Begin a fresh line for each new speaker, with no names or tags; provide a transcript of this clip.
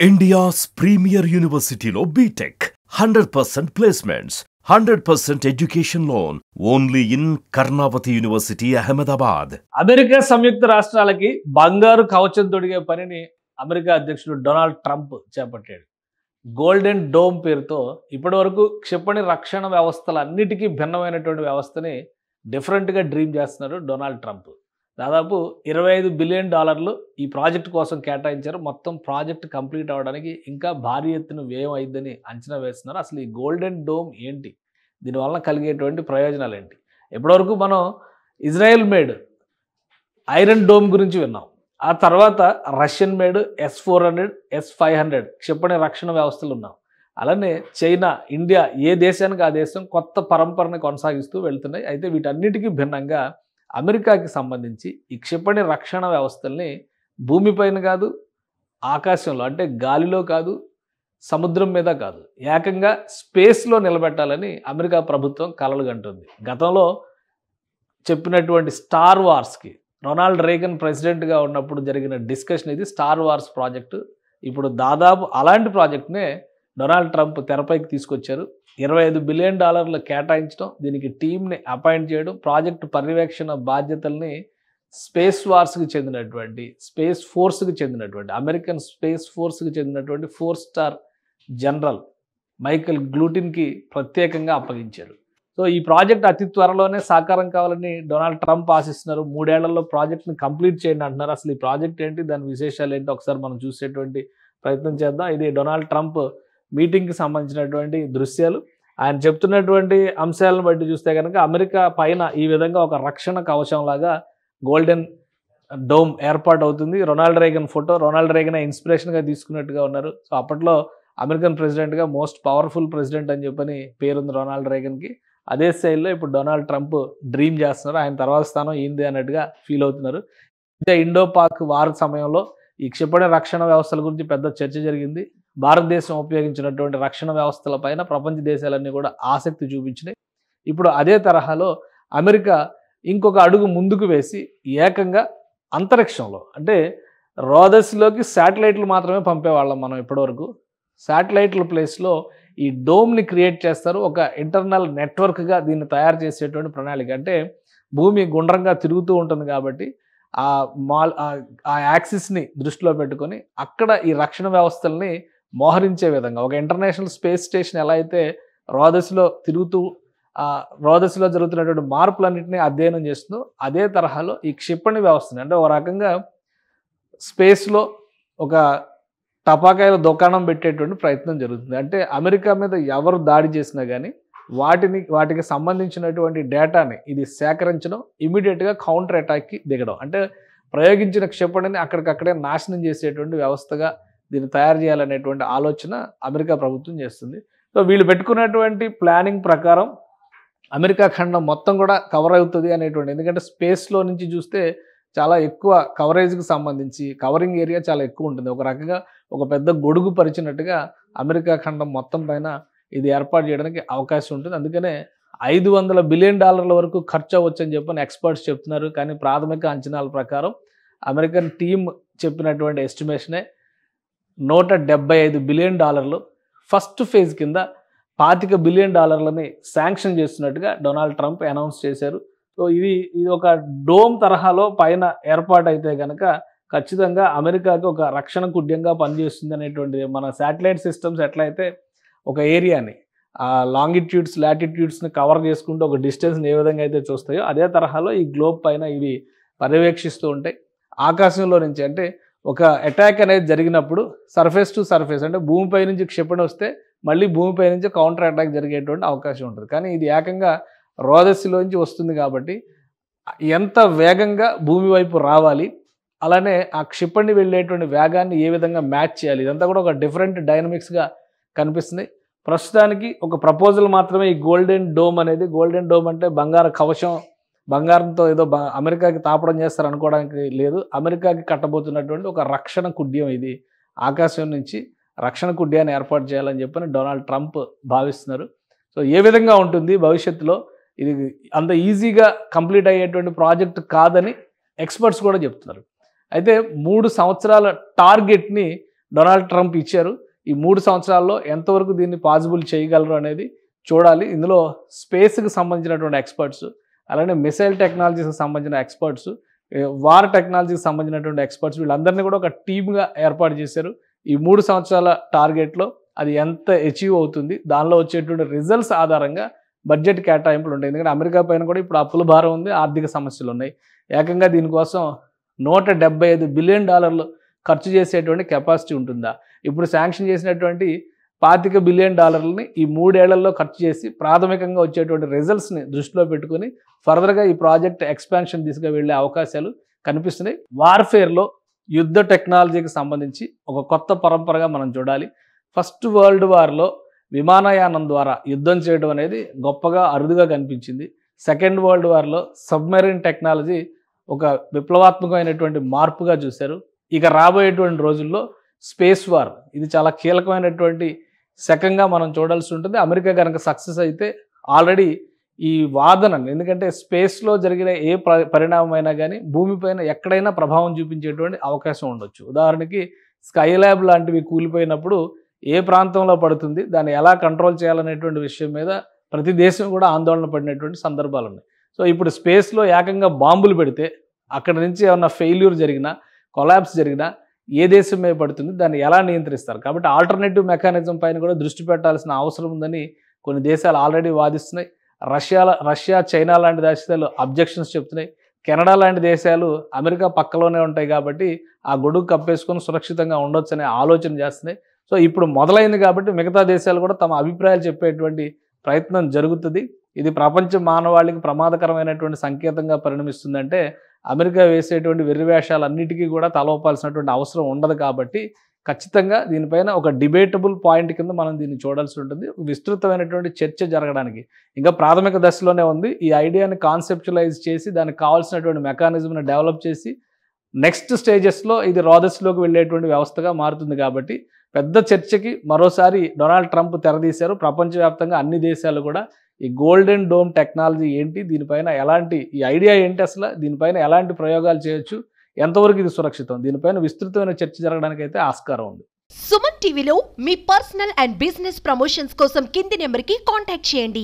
India's premier university lo BTech 100% placements, 100% education loan only in Karnavati University, Ahmedabad.
America సంయుక్త రాష్ట్రాలకి బంగారు కవచం తొడిగే పనిని అమెరికా అధ్యక్షుడు డొనాల్డ్ ట్రంప్ చేపట్టాడు. గోల్డెన్ డోమ్ పేరుతో ఇప్పటివరకు క్షిపణి రక్షణ వ్యవస్థలన్నిటికీ భిన్నమైనటువంటి వ్యవస్థని డిఫరెంట్గా డ్రీమ్ చేస్తున్నారు డొనాల్డ్ ట్రంప్. దాదాపు $25 బిలియన్ ఈ ప్రాజెక్ట్ కోసం కేటాయించారు. మొత్తం ప్రాజెక్ట్ కంప్లీట్ అవ్వడానికి ఇంకా భారీ ఎత్తున వ్యయం అయిందని అంచనా వేస్తున్నారు. అసలు ఈ గోల్డెన్ డోమ్ ఏంటి, దీనివల్ల కలిగేటువంటి ప్రయోజనాలు ఏంటి? ఇప్పటివరకు మనం ఇజ్రాయెల్ మేడ్ ఐరన్ డోమ్ గురించి విన్నాం. ఆ తర్వాత రష్యన్ మేడ్ S-400, S-500 క్షిపణి రక్షణ వ్యవస్థలు ఉన్నాం. అలానే చైనా, ఇండియా ఏ దేశానికి ఆ దేశం కొత్త పరంపరని కొనసాగిస్తూ వెళ్తున్నాయి. అయితే వీటన్నిటికీ భిన్నంగా అమెరికాకి సంబంధించి ఈ క్షిపణి రక్షణ వ్యవస్థల్ని భూమిపైన కాదు, ఆకాశంలో అంటే గాలిలో కాదు, సముద్రం మీద కాదు, ఏకంగా స్పేస్లో నిలబెట్టాలని అమెరికా ప్రభుత్వం కలలు కంటుంది. గతంలో చెప్పినటువంటి స్టార్ వార్స్కి రొనాల్డ్ రేగన్ ప్రెసిడెంట్గా ఉన్నప్పుడు జరిగిన డిస్కషన్ ఇది స్టార్ వార్స్ ప్రాజెక్టు. ఇప్పుడు దాదాపు అలాంటి ప్రాజెక్ట్నే డొనాల్డ్ ట్రంప్ తెరపైకి తీసుకొచ్చారు. $25 బిలియన్ కేటాయించడం, దీనికి టీంని అపాయింట్ చేయడం, ప్రాజెక్టు పర్యవేక్షణ బాధ్యతల్ని స్పేస్ వార్స్కి చెందినటువంటి స్పేస్ ఫోర్స్కి చెందినటువంటి అమెరికన్ స్పేస్ ఫోర్స్కి చెందినటువంటి 4 స్టార్ జనరల్ మైకెల్ గ్లూటిన్కి ప్రత్యేకంగా అప్పగించారు. సో ఈ ప్రాజెక్ట్ అతి త్వరలోనే సాకారం కావాలని డొనాల్డ్ ట్రంప్ ఆశిస్తున్నారు. 3 ఏళ్లలో ప్రాజెక్ట్ని కంప్లీట్ చేయండి అంటున్నారు. అసలు ఈ ప్రాజెక్ట్ ఏంటి, దాని విశేషాలు ఏంటి ఒకసారి మనం చూసేటువంటి ప్రయత్నం చేద్దాం. ఇది డొనాల్డ్ ట్రంప్ మీటింగ్కి సంబంధించినటువంటి దృశ్యాలు. ఆయన చెప్తున్నటువంటి అంశాలను బట్టి చూస్తే కనుక అమెరికా పైన ఈ విధంగా ఒక రక్షణ కవచంలాగా గోల్డెన్ డోమ్ ఏర్పాటు అవుతుంది. Ronald Reagan photo, Ronald Reagan ఇన్స్పిరేషన్గా తీసుకున్నట్టుగా ఉన్నారు. సో అప్పట్లో అమెరికన్ ప్రెసిడెంట్గా మోస్ట్ పవర్ఫుల్ ప్రెసిడెంట్ అని చెప్పని పేరుంది రొనాల్డ్ రేగన్కి. అదే స్టైల్లో ఇప్పుడు డొనాల్డ్ ట్రంప్ డ్రీమ్ చేస్తున్నారు. ఆయన తర్వాత స్థానం ఏంది అన్నట్టుగా ఫీల్ అవుతున్నారు. ఇదే ఇండో పాక్ వార్ సమయంలో ఈ క్షిపణి రక్షణ వ్యవస్థల గురించి పెద్ద చర్చ జరిగింది. భారతదేశం ఉపయోగించినటువంటి రక్షణ వ్యవస్థల పైన ప్రపంచ దేశాలన్నీ కూడా ఆసక్తి చూపించినాయి. ఇప్పుడు అదే తరహాలో అమెరికా ఇంకొక అడుగు ముందుకు వేసి ఏకంగా అంతరిక్షంలో అంటే రోదస్లోకి శాటిలైట్లు మాత్రమే పంపేవాళ్ళం మనం ఇప్పటివరకు. శాటిలైట్ల ప్లేస్లో ఈ డోమ్ని క్రియేట్ చేస్తారు. ఒక ఇంటర్నల్ నెట్వర్క్గా దీన్ని తయారు చేసేటువంటి ప్రణాళిక. అంటే భూమి గుండ్రంగా తిరుగుతూ ఉంటుంది కాబట్టి ఆ యాక్సిస్ని దృష్టిలో పెట్టుకొని అక్కడ ఈ రక్షణ వ్యవస్థల్ని మోహరించే విధంగా ఒక ఇంటర్నేషనల్ స్పేస్ స్టేషన్ ఎలా అయితే రోదస్లో తిరుగుతూ రోదస్లో జరుగుతున్నటువంటి మార్పులన్నింటినీ అధ్యయనం చేస్తుందో అదే తరహాలో ఈ క్షిపణి వ్యవస్థని అంటే ఒక రకంగా స్పేస్లో ఒక టపాకాయల దుకాణం పెట్టేటువంటి ప్రయత్నం జరుగుతుంది. అంటే అమెరికా మీద ఎవరు దాడి చేసినా కానీ వాటికి సంబంధించినటువంటి డేటాని ఇది సేకరించడం, ఇమీడియట్గా కౌంటర్ అటాక్కి దిగడం, అంటే ప్రయోగించిన క్షిపణిని అక్కడికక్కడే నాశనం చేసేటువంటి వ్యవస్థగా దీన్ని తయారు చేయాలనేటువంటి ఆలోచన అమెరికా ప్రభుత్వం చేస్తుంది. సో వీళ్ళు పెట్టుకున్నటువంటి ప్లానింగ్ ప్రకారం అమెరికా ఖండం మొత్తం కూడా కవర్ అవుతుంది అనేటువంటి, ఎందుకంటే స్పేస్లో నుంచి చూస్తే చాలా ఎక్కువ కవరేజ్కి సంబంధించి కవరింగ్ ఏరియా చాలా ఎక్కువ ఉంటుంది. ఒక రకంగా ఒక పెద్ద గొడుగు పరిచినట్టుగా అమెరికా ఖండం మొత్తం పైన ఇది ఏర్పాటు చేయడానికి అవకాశం ఉంటుంది. అందుకనే $500 బిలియన్ వరకు ఖర్చు అవ్వచ్చు అని చెప్పని ఎక్స్పర్ట్స్ చెప్తున్నారు. కానీ ప్రాథమిక అంచనాల ప్రకారం అమెరికన్ టీమ్ చెప్పినటువంటి ఎస్టిమేషనే $175 బిలియన్. ఫస్ట్ ఫేజ్ కింద $25 బిలియన్ శాంక్షన్ చేస్తున్నట్టుగా డొనాల్డ్ ట్రంప్ అనౌన్స్ చేశారు. సో ఇది ఒక డోమ్ తరహాలో పైన ఏర్పాటు అయితే కనుక ఖచ్చితంగా అమెరికాకి ఒక రక్షణ కుడ్యంగా పనిచేస్తుంది అనేటువంటిది. మన శాటిలైట్ సిస్టమ్స్ ఎట్లయితే ఒక ఏరియాని లాంగిట్యూడ్స్, లాటిట్యూడ్స్ని కవర్ చేసుకుంటూ ఒక డిస్టెన్స్ని ఏ విధంగా అయితే చూస్తాయో అదే తరహాలో ఈ గ్లోబ్ పైన ఇవి పర్యవేక్షిస్తూ ఉంటాయి. ఆకాశంలో నుంచి అంటే ఒక అటాక్ అనేది జరిగినప్పుడు సర్ఫేస్ టు సర్ఫేస్ అంటే భూమిపై నుంచి క్షిపణి వస్తే మళ్ళీ భూమిపై నుంచి కౌంటర్ అటాక్ జరిగేటువంటి అవకాశం ఉంటుంది. కానీ ఇది ఏకంగా రోదస్సులోంచి వస్తుంది కాబట్టి ఎంత వేగంగా భూమి వైపు రావాలి, అలానే ఆ క్షిపణి వెళ్ళేటువంటి వేగాన్ని ఏ విధంగా మ్యాచ్ చేయాలి, ఇదంతా కూడా ఒక డిఫరెంట్ డైనమిక్స్గా కనిపిస్తుంది. ప్రస్తుతానికి ఒక ప్రపోజల్ మాత్రమే ఈ గోల్డెన్ డోమ్ అనేది. గోల్డెన్ డోమ్ అంటే బంగారు కవచం, బంగారంతో ఏదో అమెరికాకి తాపడం చేస్తారు అనుకోవడానికి లేదు. అమెరికాకి కట్టబోతున్నటువంటి ఒక రక్షణ కుడ్యం ఇది. ఆకాశం నుంచి రక్షణ కుడ్యాన్ని ఏర్పాటు చేయాలని చెప్పని డొనాల్డ్ ట్రంప్ భావిస్తున్నారు. సో ఏ విధంగా ఉంటుంది భవిష్యత్తులో, ఇది అంత ఈజీగా కంప్లీట్ అయ్యేటువంటి ప్రాజెక్ట్ కాదని ఎక్స్పర్ట్స్ కూడా చెప్తున్నారు. అయితే 3 సంవత్సరాల టార్గెట్ని డొనాల్డ్ ట్రంప్ ఇచ్చారు. ఈ 3 సంవత్సరాల్లో ఎంతవరకు దీన్ని పాసిబుల్ చేయగలరు అనేది చూడాలి. ఇందులో స్పేస్కి సంబంధించినటువంటి ఎక్స్పర్ట్స్, అలానే మిసైల్ టెక్నాలజీకి సంబంధించిన ఎక్స్పర్ట్స్, వార్ టెక్నాలజీకి సంబంధించినటువంటి ఎక్స్పర్ట్స్, వీళ్ళందరినీ కూడా ఒక టీమ్గా ఏర్పాటు చేశారు. ఈ 3 సంవత్సరాల టార్గెట్లో అది ఎంత అచీవ్ అవుతుంది, దానిలో వచ్చేటువంటి రిజల్ట్స్ ఆధారంగా బడ్జెట్ కేటాయింపులు ఉంటాయి. ఎందుకంటే అమెరికా పైన కూడా ఇప్పుడు అప్పుల భారం ఉంది, ఆర్థిక సమస్యలు ఉన్నాయి. ఏకంగా దీనికోసం $175 బిలియన్ ఖర్చు చేసేటువంటి కెపాసిటీ ఉంటుందా? ఇప్పుడు శాంక్షన్ చేసినటువంటి $25 బిలియన్ ఈ 3 ఏళ్లలో ఖర్చు చేసి ప్రాథమికంగా వచ్చేటువంటి రిజల్ట్స్ని దృష్టిలో పెట్టుకుని ఫర్దర్గా ఈ ప్రాజెక్ట్ ఎక్స్పాన్షన్ దిశగా వెళ్ళే అవకాశాలు కనిపిస్తున్నాయి. వార్ఫేర్లో యుద్ధ టెక్నాలజీకి సంబంధించి ఒక కొత్త పరంపరగా మనం చూడాలి. ఫస్ట్ వరల్డ్ వార్లో విమానయానం ద్వారా యుద్ధం చేయడం అనేది గొప్పగా అరుదుగా కనిపించింది. సెకండ్ వరల్డ్ వార్లో సబ్మెరీన్ టెక్నాలజీ ఒక విప్లవాత్మకమైనటువంటి మార్పుగా చూశారు. ఇక రాబోయేటువంటి రోజుల్లో స్పేస్ వార్, ఇది చాలా కీలకమైనటువంటి శకంగా మనం చూడాల్సి ఉంటుంది. అమెరికా కనుక సక్సెస్ అయితే ఆల్రెడీ ఈ వాదనను, ఎందుకంటే స్పేస్లో జరిగిన ఏ పరిణామమైనా కానీ భూమిపైన ఎక్కడైనా ప్రభావం చూపించేటువంటి అవకాశం ఉండొచ్చు. ఉదాహరణకి స్కైల్యాబ్ లాంటివి కూలిపోయినప్పుడు ఏ ప్రాంతంలో పడుతుంది, దాన్ని ఎలా కంట్రోల్ చేయాలనేటువంటి విషయం మీద ప్రతి దేశం కూడా ఆందోళన పడినటువంటి సందర్భాలు ఉన్నాయి. సో ఇప్పుడు స్పేస్లో ఏకంగా బాంబులు పెడితే అక్కడ నుంచి ఏమన్నా ఫెయిల్యూర్ జరిగినా, కొలాప్స్ జరిగినా ఏ దేశం మీద పడుతుంది, దాన్ని ఎలా నియంత్రిస్తారు? కాబట్టి ఆల్టర్నేటివ్ మెకానిజం పైన కూడా దృష్టి పెట్టాల్సిన అవసరం ఉందని కొన్ని దేశాలు ఆల్రెడీ వాదిస్తున్నాయి. రష్యా, చైనా లాంటి దేశాలు అబ్జెక్షన్స్ చెప్తున్నాయి. కెనడా లాంటి దేశాలు అమెరికా పక్కలోనే ఉంటాయి కాబట్టి ఆ గొడుగు కప్పేసుకొని సురక్షితంగా ఉండొచ్చు అనే ఆలోచన చేస్తున్నాయి. సో ఇప్పుడు మొదలైంది కాబట్టి మిగతా దేశాలు కూడా తమ అభిప్రాయాలు చెప్పేటువంటి ప్రయత్నం జరుగుతుంది. ఇది ప్రపంచ మానవాళికి ప్రమాదకరమైనటువంటి సంకేతంగా పరిణమిస్తుందంటే అమెరికా వేసేటువంటి వెర్రివేషాలన్నిటికీ కూడా తలవపాల్సినటువంటి అవసరం ఉండదు. కాబట్టి ఖచ్చితంగా దీనిపైన ఒక డిబేటబుల్ పాయింట్ కింద మనం దీన్ని చూడాల్సి ఉంటుంది. విస్తృతమైనటువంటి చర్చ జరగడానికి ఇంకా ప్రాథమిక దశలోనే ఉంది. ఈ ఐడియాని కాన్సెప్చువలైజ్ చేసి దానికి కావాల్సినటువంటి మెకానిజంని డెవలప్ చేసి నెక్స్ట్ స్టేజెస్లో ఇది రాదస్లోకి వెళ్ళేటువంటి వ్యవస్థగా మారుతుంది. కాబట్టి పెద్ద చర్చకి మరోసారి డొనాల్డ్ ట్రంప్ తెరదీశారు. ప్రపంచవ్యాప్తంగా అన్ని దేశాలు కూడా ఈ గోల్డెన్ డోమ్ టెక్నాలజీ ఏంటి, దీనిపైన ఎలాంటి, ఈ ఐడియా ఏంటి, అసలు దీనిపైన ఎలాంటి ప్రయోగాలు చేయొచ్చు, ఎంతవరకు ఇది సురక్షితం, దీనిపైన విస్తృతమైన చర్చ జరగడానికి అయితే ఆస్కారం ఉంది.
సుమన్ టీవీలో మీ పర్సనల్ అండ్ బిజినెస్ ప్రమోషన్స్ కోసం కింది నెంబర్కి కాంటాక్ట్ చేయండి.